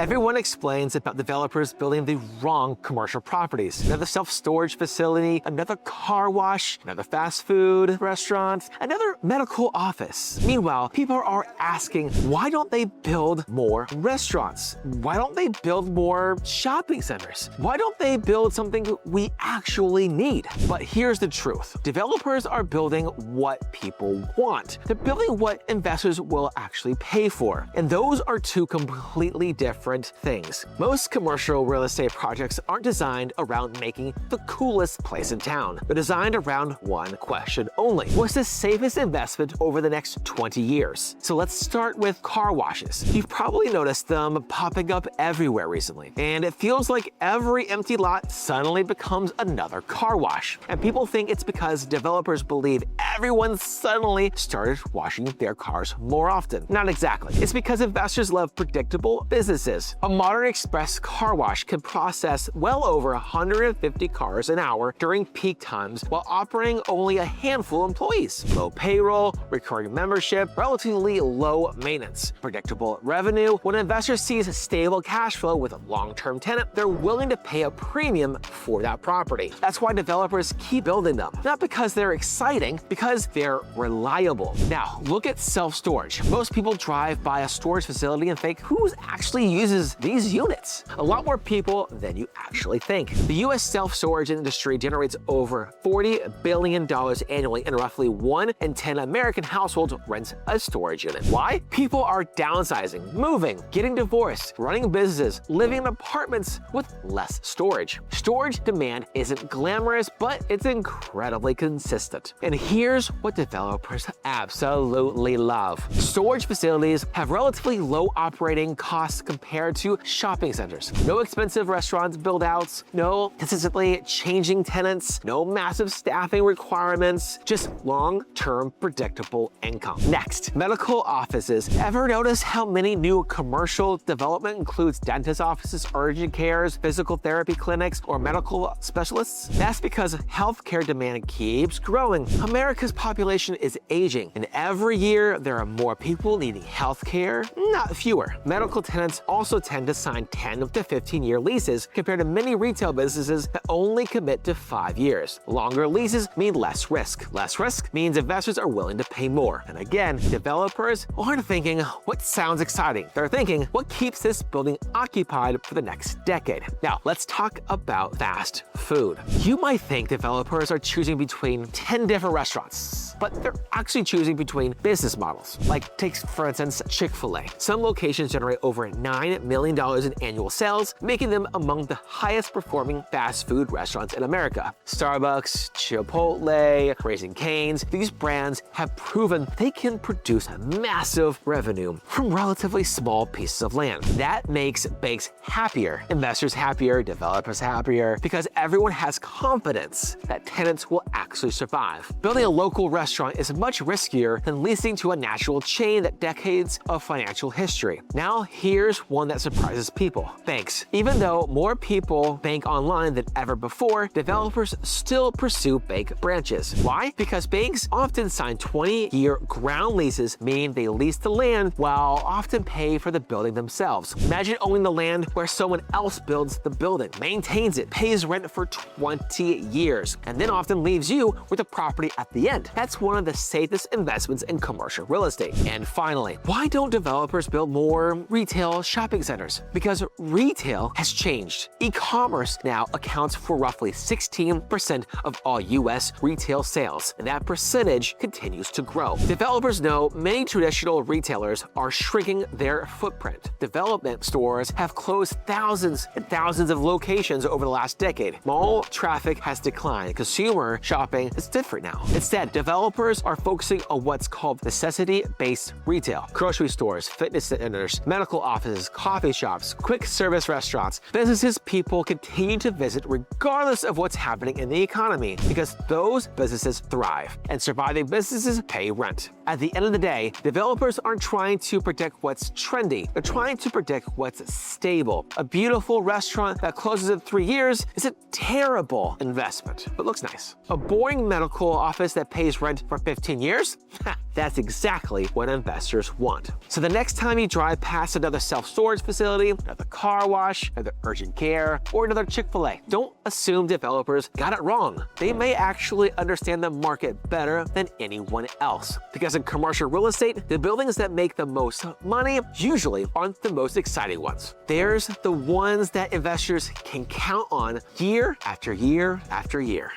Everyone explains about developers building the wrong commercial properties. Another self-storage facility, another car wash, another fast food restaurant, another medical office. Meanwhile, people are asking, why don't they build more restaurants? Why don't they build more shopping centers? Why don't they build something we actually need? But here's the truth. Developers are building what people want. They're building what investors will actually pay for. And those are two completely different things. Most commercial real estate projects aren't designed around making the coolest place in town. They're designed around one question only. What's the safest investment over the next 20 years? So let's start with car washes. You've probably noticed them popping up everywhere recently. And it feels like every empty lot suddenly becomes another car wash. And people think it's because developers believe everyone suddenly started washing their cars more often. Not exactly. It's because investors love predictable businesses. A modern express car wash can process well over 150 cars an hour during peak times while operating only a handful of employees. Low payroll, recurring membership, relatively low maintenance, predictable revenue. When an investor sees a stable cash flow with a long-term tenant, they're willing to pay a premium for that property. That's why developers keep building them. Not because they're exciting, because they're reliable. Now, look at self-storage. Most people drive by a storage facility and think, who actually uses these units? A lot more people than you actually think. The US self-storage industry generates over $40 billion annually, and roughly 1 in 10 American households rents a storage unit. Why? People are downsizing, moving, getting divorced, running businesses, living in apartments with less storage. Storage demand isn't glamorous, but it's incredibly consistent. And here's what developers absolutely love. Storage facilities have relatively low operating costs compared to shopping centers. No expensive restaurants build-outs, no consistently changing tenants, no massive staffing requirements, just long-term predictable income. Next, medical offices. Ever notice how many new commercial development includes dentist offices, urgent cares, physical therapy clinics, or medical specialists? That's because healthcare demand keeps growing. America's population is aging, and every year there are more people needing healthcare, not fewer. Medical tenants also tend to sign 10 to 15-year leases compared to many retail businesses that only commit to 5 years. Longer leases mean less risk. Less risk means investors are willing to pay more. And again, developers aren't thinking, what sounds exciting? They're thinking, what keeps this building occupied for the next decade? Now, let's talk about fast food. You might think developers are choosing between 10 different restaurants, but they're actually choosing between business models. Like, take for instance, Chick-fil-A. Some locations generate over $9 million in annual sales, making them among the highest performing fast food restaurants in America. Starbucks, Chipotle, Raising Cane's, these brands have proven they can produce massive revenue from relatively small pieces of land. That makes banks happier, investors happier, developers happier, because everyone has confidence that tenants will actually survive. Building a local restaurant is much riskier than leasing to a national chain that decades of financial history. Now, here's one that surprises people. Banks. Even though more people bank online than ever before, developers still pursue bank branches. Why? Because banks often sign 20-year ground leases, meaning they lease the land while often pay for the building themselves. Imagine owning the land where someone else builds the building, maintains it, pays rent for 20 years, and then often leaves you with the property at the end. That's one of the safest investments in commercial real estate. And finally, why don't developers build more retail shopping centers? Because retail has changed. E-commerce now accounts for roughly 16% of all US retail sales, and that percentage continues to grow. Developers know many traditional retailers are shrinking their footprint. Development stores have closed thousands and thousands of locations over the last decade. Mall traffic has declined. Consumer shopping is different now. Instead, developers are focusing on what's called necessity-based retail. Grocery stores, fitness centers, medical offices, coffee shops, quick service restaurants, businesses people continue to visit regardless of what's happening in the economy, because those businesses thrive, and surviving businesses pay rent. At the end of the day, developers aren't trying to predict what's trendy. They're trying to predict what's stable. A beautiful restaurant that closes in 3 years is a terrible investment, but looks nice. A boring medical office that pays rent for 15 years? That's exactly what investors want. So the next time you drive past another self-storage self-storage facility, another car wash, another urgent care, or another Chick-fil-A. Don't assume developers got it wrong. They may actually understand the market better than anyone else. Because in commercial real estate, the buildings that make the most money usually aren't the most exciting ones. There's the ones that investors can count on year after year after year.